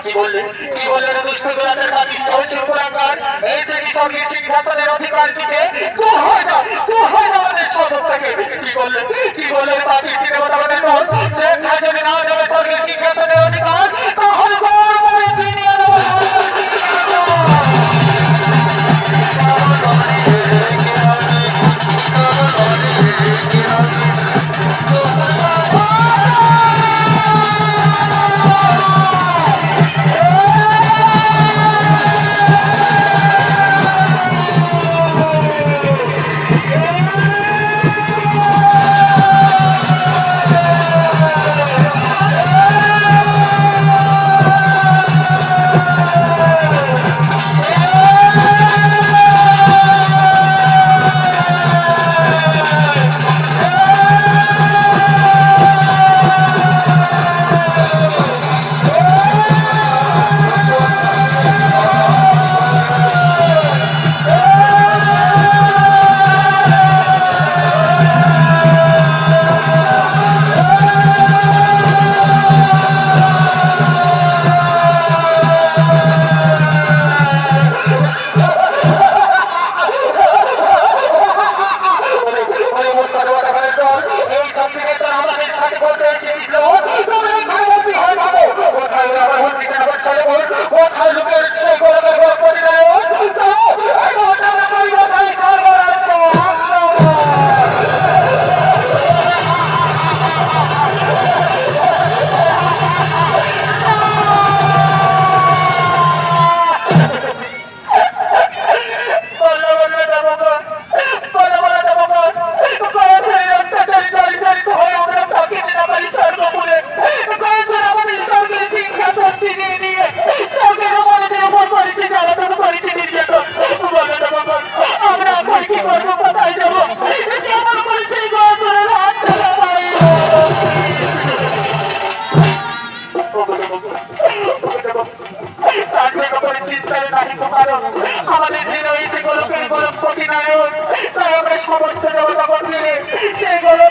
কি বললে রে দুষ্ট গোলাদের বাতিষ্ঠ হয়েছিল গোলাকার এই যে কি স্বর্গীয় সিংহাসনের অধিকার দিতে তো হয় না আমাদের সদর থেকে কি বললে বাতিষ্ঠ দেবতাদের দল সে যদি না দেবে স্বর্গীয় সিংহাসনের অধিকার তাহলে আমাদের দিন হয়েছে গোলকের গোলক প্রতিনায়ক তাই আমরা সমস্ত দেবতা বদলে সেই গোলক